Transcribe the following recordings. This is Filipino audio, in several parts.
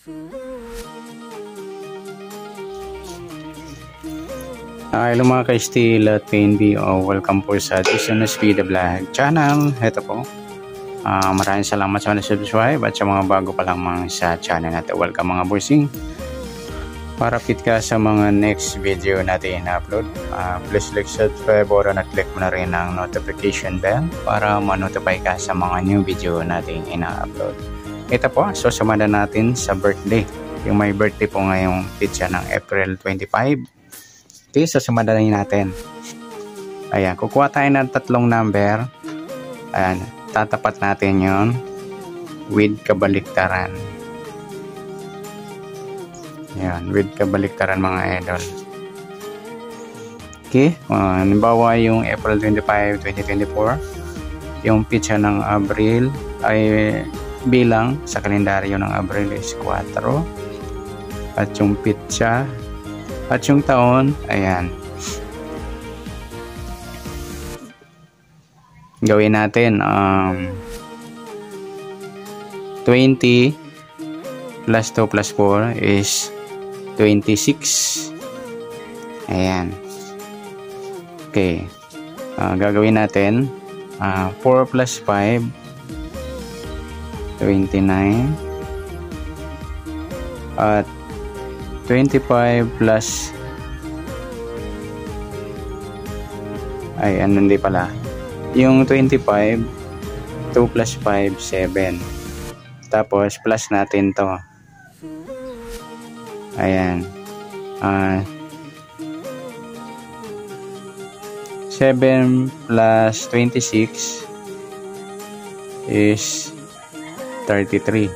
Hello mga ka-Steel at PNB, welcome po sa Disney's Vida Vlog channel. Ito po, maraming salamat sa mga subscribe at sa mga bago pa lang mga sa channel natin. Welcome mga bossing. Para fit ka sa mga next video natin na-upload, please click subscribe or na-click mo na rin ang notification bell para ma-notify ka sa mga new video natin ina-upload. Ito po, so sumada natin sa birthday. Yung may birthday po ngayong pizza ng April 25. Okay, so sumadalhin natin. Ayan, kukuha tayo ng tatlong number. Ayan, tatapat natin yon with kabaliktaran. Ayan, with kabaliktaran mga idol. Okay, halimbawa yung April 25, 2024. Yung pizza ng Abril ay bilang sa kalendaryo ng Abril is 4. At yung pizza at yung taon, ayan. Gawin natin 20 plus 2 plus 4 is 26. Ayan. Okay. Gagawin natin 4 plus 5 29 at 25 plus hindi pala yung 25 2 plus 5 7 tapos plus natin to, ayan, 7 plus 26 is 33.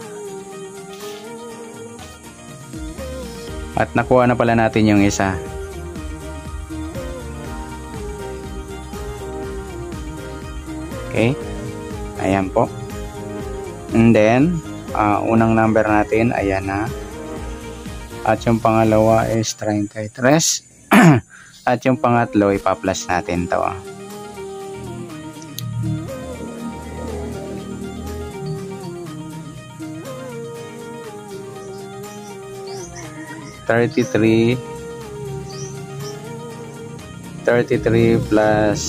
At nakuha na pala natin yung isa. Okay. Ayan po. And then, unang number natin, ayan na. At yung pangalawa is 33. At yung pangatlo, ipa-plus natin to. $33 plus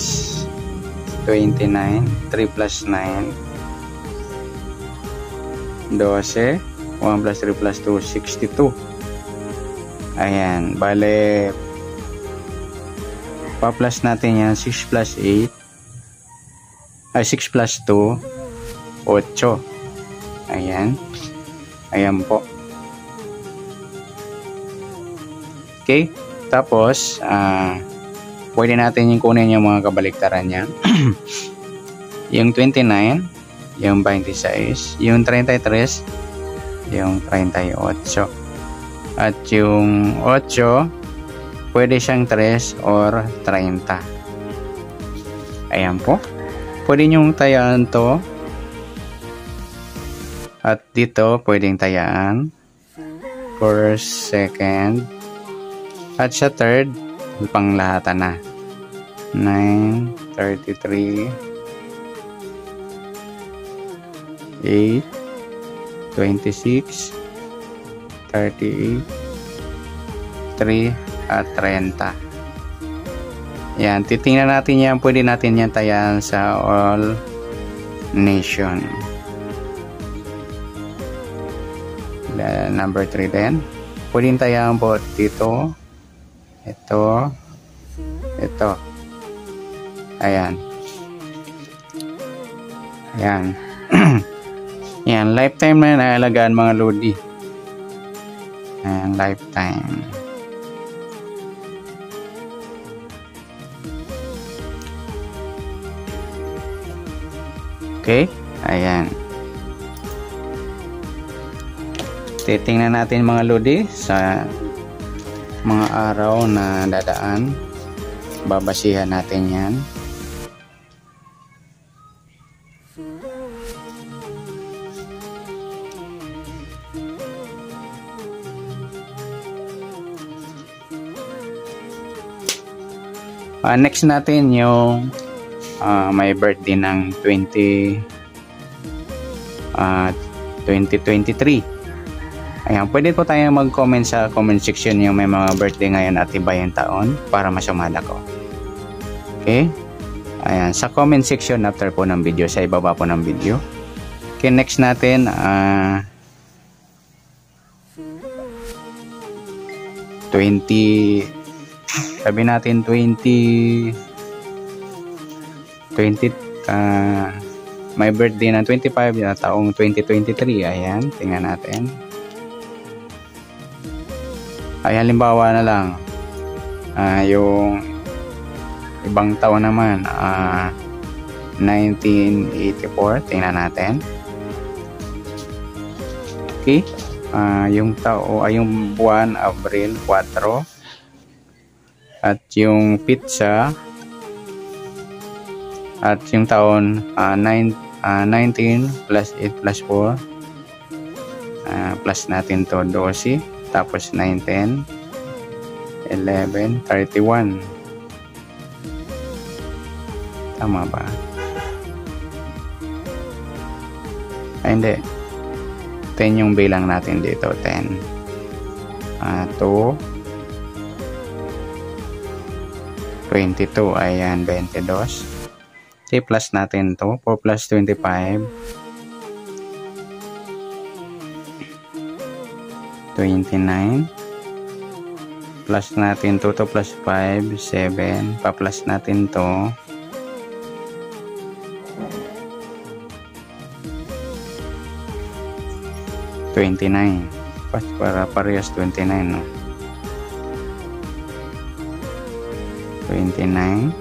29, 3 plus 9, 12, 1 plus 3 plus 2, 62. Ayan, bale pa-plus natin yan, 6 plus 8 ay 6 plus 2, 8. Ayan, ayan po. Okay, tapos pwede natin yung kunin yung mga kabaliktaran niya. Yung 29, yung 26, yung 33, yung 38. At yung 8, pwede siyang 3 or 30. Ayan po. Pwede nyong tayaan to. At dito, pwedeng tayaan. First, second. At sa third, panglahatan na. 9, 33, 8, 26, 38, 3, at 30. Yan, titingnan natin yan. Pwede natin yan tayaan sa all nation. Number 3 din. Pwede tayaan po dito. Ito. Ayan. Ayan. Yan, lifetime na naalagaan mga lodi. Ayan, lifetime. Okay, ayan. Titingnan natin mga lodi sa mga araw na dadaan. Babasihan natin yan. Next natin yung may birthday ng 2023. Ayan, pwede po tayo mag-comment sa comment section yung may mga birthday ngayon at iba yung taon para masumada ko. Okay? Ayan, sa comment section after po ng video, sa ibaba po ng video. Okay, next natin, 20, sabi natin 20, may birthday na 25 na taong 2023. Ayan, tingnan natin. Ay, halimbawa na lang, yung ibang taon naman, 1984, tingnan natin. Okay, yung yung buwan, Abril 4, at yung pizza, at yung taon, 19 plus 8 plus 4, plus natin to 12, tapos 9, 10, 11, 31. Tama ba? Ay, hindi. 10 yung bilang natin dito. 10. 2. 22. Ayan, 22. Okay, plus natin to. 4 plus 25. 29. Plus natin to. 2 plus 5. 7. Pa-plus natin to. 29. Para parehas 29, no? 29.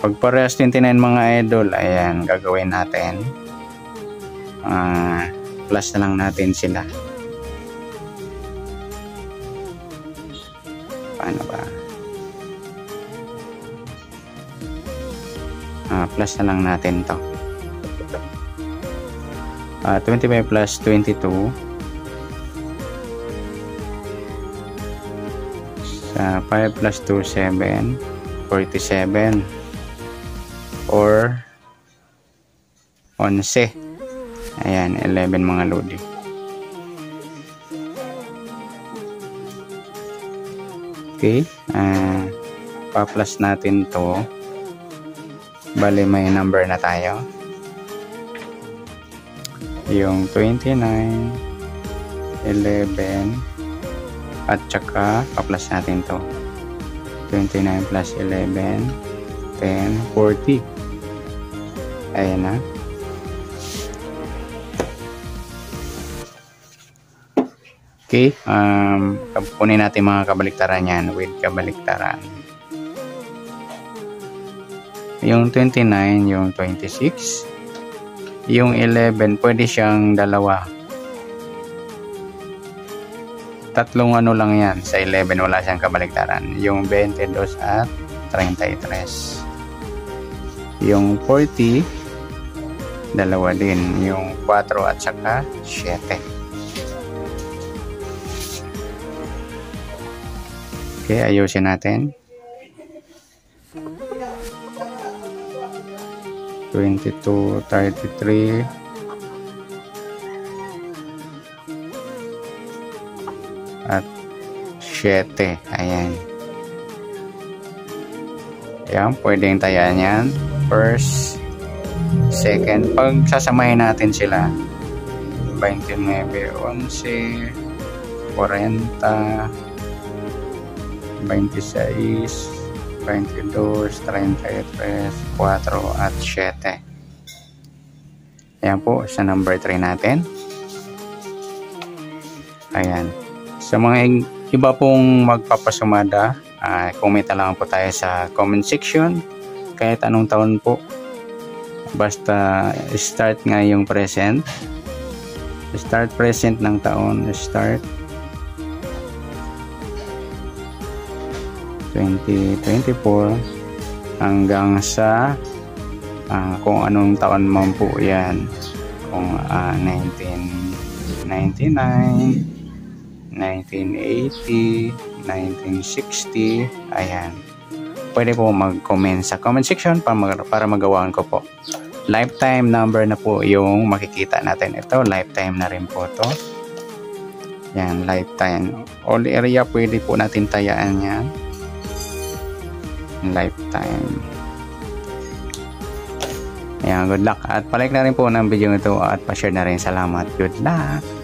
Pag parehas 29 mga idol, ayan, gagawin natin. Plus na lang natin sila. Paano ba? Plus na lang natin to. 25 plus 22 sa 5 plus 2, 7, 47 or 11. Ayan, 11 mga lodi. Okay, pa-plus natin to. Bali may number na tayo. Yung 29, 11, at saka pa-plus natin to. 29 plus 11, 10, 40. Ayan na. Okay, kunin natin mga kabaliktaran yan with kabaliktaran. Yung 29, yung 26, yung 11, pwede siyang dalawa. Tatlong ano lang yan. Sa 11, wala siyang kabaliktaran. Yung 22 at 33. Yung 40, dalawa din. Yung 4 at saka 7. Okay, ayusin natin. 22, 33, at 7. Ayan. Ayan, pwedeng tayan yan. First, second. Pag sasamahin natin sila, 29, 11, 40, 26, 22, 33, 4, at 7. Ayan po, sa number 3 natin. Ayan. Sa mga iba pong magpapasumada, comment lang po tayo sa comment section. Kahit anong taon po. Basta start nga yung present. Start present ng taon. Start 2024 hanggang sa kung anong taon man po yan, kung 1999, 1980, 1960, ayan. pwede po mag-comment sa comment section para magawaan ko po. Lifetime number na po yung makikita natin. Ito, lifetime na rin po to. Yan, lifetime. All area pwede po natin tayaan yan. Lifetime. Ayan, good luck. At palike na rin po ng video ito at pa-share na rin. Salamat. Good luck.